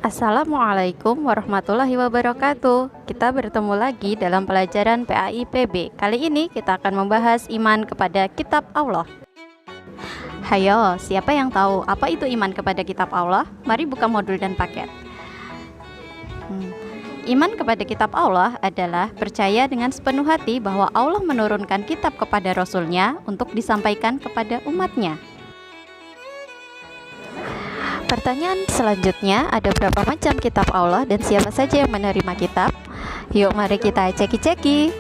Assalamualaikum warahmatullahi wabarakatuh. Kita bertemu lagi dalam pelajaran PAIPB. Kali ini kita akan membahas iman kepada kitab Allah. Hayo, siapa yang tahu apa itu iman kepada kitab Allah? Mari buka modul dan paket. Iman kepada kitab Allah adalah percaya dengan sepenuh hati bahwa Allah menurunkan kitab kepada Rasul-Nya untuk disampaikan kepada umatnya. Pertanyaan selanjutnya, ada berapa macam kitab Allah dan siapa saja yang menerima kitab? Yuk mari kita ceki-ceki.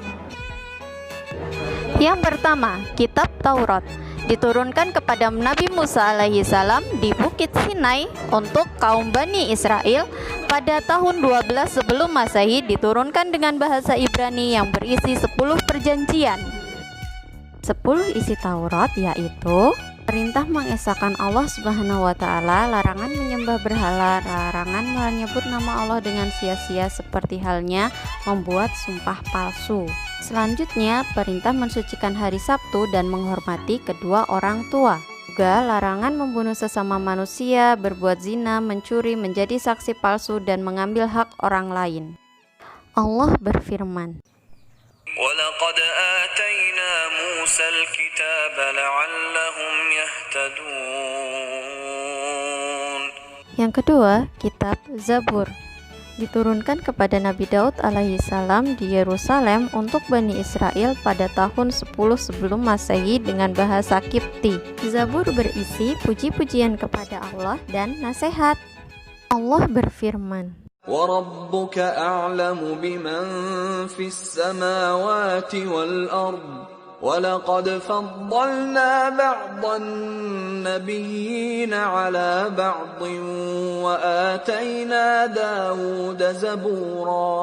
Yang pertama, kitab Taurat diturunkan kepada Nabi Musa alaihi salam di Bukit Sinai untuk kaum Bani Israel pada tahun 12 sebelum Masehi, diturunkan dengan bahasa Ibrani yang berisi 10 perjanjian. 10 isi Taurat yaitu perintah mengesahkan Allah Subhanahu wa Ta'ala, larangan menyembah berhala, larangan menyebut nama Allah dengan sia-sia seperti halnya membuat sumpah palsu. Selanjutnya, perintah mensucikan hari Sabtu dan menghormati kedua orang tua. Juga larangan membunuh sesama manusia, berbuat zina, mencuri, menjadi saksi palsu, dan mengambil hak orang lain. Allah berfirman, وَلَقَدْ آتَيْنَا مُوسَى الْكِتَابَ لَعَلَّهُمْ يَهْتَدُونَ. Yang kedua, kitab Zabur diturunkan kepada Nabi Daud alaihi salam di Yerusalem untuk Bani Israel pada tahun 10 sebelum Masehi dengan bahasa Kipti. Zabur berisi puji-pujian kepada Allah dan nasihat. Allah berfirman, وَرَبُّكَ أَعْلَمُ بِمَنْ فِي السَّمَاوَاتِ وَالْأَرْضِ وَلَقَدْ فَضَّلْنَا بَعْضَ النَّبِيِّينَ عَلَى بَعْضٍ وَآتَيْنَا دَاوُودَ زَبُورًا.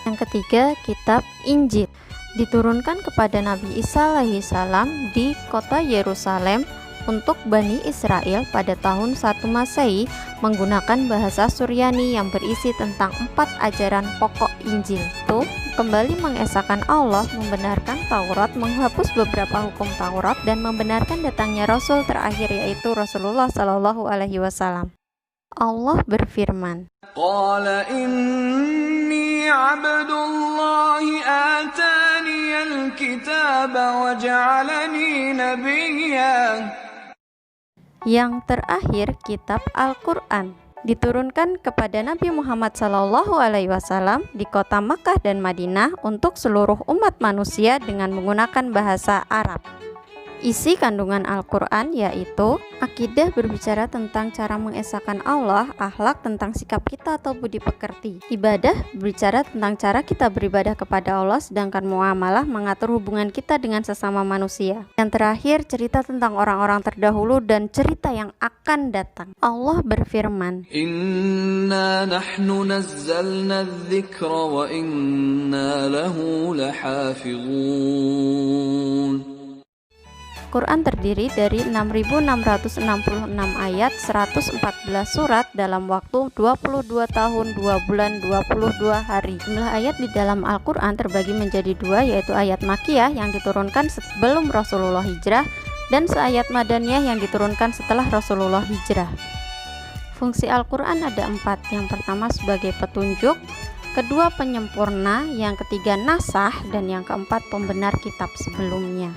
Yang ketiga, kitab Injil diturunkan kepada Nabi Isa alaihi salam di kota Yerusalem untuk Bani Israel pada tahun 1 Masehi menggunakan bahasa Suryani yang berisi tentang 4 ajaran pokok Injil. Itu kembali mengesahkan Allah, membenarkan Taurat, menghapus beberapa hukum Taurat, dan membenarkan datangnya Rasul terakhir yaitu Rasulullah Shallallahu Alaihi Wasallam. Allah berfirman, Qala inni abdullahi ataniyal kitaba wa ja'alani nabiyyan. Yang terakhir, kitab Al-Quran diturunkan kepada Nabi Muhammad SAW di kota Makkah dan Madinah untuk seluruh umat manusia dengan menggunakan bahasa Arab. Isi kandungan Al-Quran yaitu akidah berbicara tentang cara mengesahkan Allah, akhlak tentang sikap kita atau budi pekerti, ibadah berbicara tentang cara kita beribadah kepada Allah, sedangkan muamalah mengatur hubungan kita dengan sesama manusia. Yang terakhir, cerita tentang orang-orang terdahulu dan cerita yang akan datang. Allah berfirman, Inna nahnu nazzalna adh-dhikra wa inna lahu lahafizun. Quran terdiri dari 6.666 ayat, 114 surat dalam waktu 22 tahun, 2 bulan, 22 hari. Jumlah ayat di dalam Al-Quran terbagi menjadi 2, yaitu ayat Makkiyah yang diturunkan sebelum Rasulullah hijrah dan seayat Madaniyah yang diturunkan setelah Rasulullah hijrah. Fungsi Al-Quran ada 4. Yang pertama sebagai petunjuk, kedua penyempurna, yang ketiga nasah, dan yang keempat pembenar kitab sebelumnya.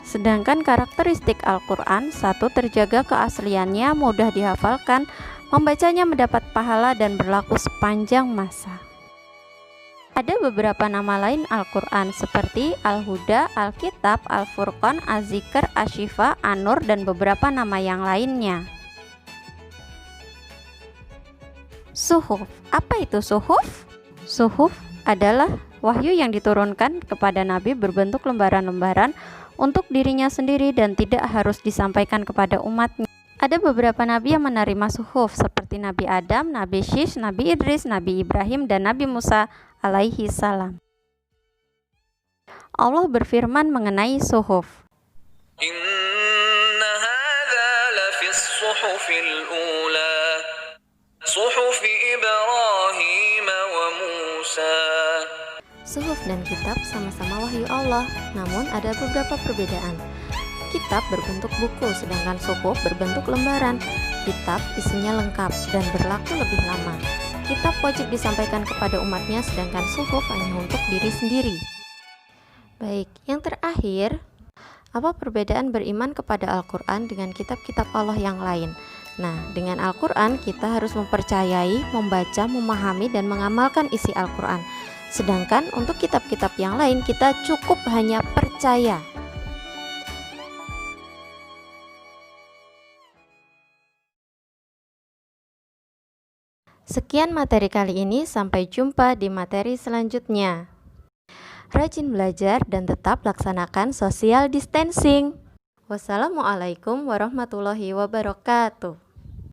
Sedangkan karakteristik Al-Quran, 1. Terjaga keasliannya, mudah dihafalkan, membacanya mendapat pahala dan berlaku sepanjang masa. Ada beberapa nama lain Al-Quran seperti Al-Huda, Al-Kitab, Al-Furqan, Az-Zikr, Asy-Syifa, An-Nur, dan beberapa nama yang lainnya. Suhuf. Apa itu suhuf? Suhuf adalah wahyu yang diturunkan kepada Nabi berbentuk lembaran-lembaran untuk dirinya sendiri dan tidak harus disampaikan kepada umatnya. Ada beberapa nabi yang menerima suhuf seperti Nabi Adam, Nabi Syis, Nabi Idris, Nabi Ibrahim, dan Nabi Musa alaihi salam. Allah berfirman mengenai suhuf, Inna hadza lafis suhufil ula, suhufi Ibrahim wa Musa. Suhuf dan kitab sama-sama wahyu Allah, namun ada beberapa perbedaan. kitab berbentuk buku, sedangkan suhuf berbentuk lembaran. Kitab isinya lengkap dan berlaku lebih lama. Kitab wajib disampaikan kepada umatnya, sedangkan suhuf hanya untuk diri sendiri. Baik, yang terakhir, apa perbedaan beriman kepada Al-Quran dengan kitab-kitab Allah yang lain? Nah, dengan Al-Quran kita harus mempercayai, membaca, memahami, dan mengamalkan isi Al-Quran. Sedangkan untuk kitab-kitab yang lain kita cukup hanya percaya. Sekian materi kali ini, sampai jumpa di materi selanjutnya. Rajin belajar dan tetap laksanakan social distancing. Wassalamualaikum warahmatullahi wabarakatuh.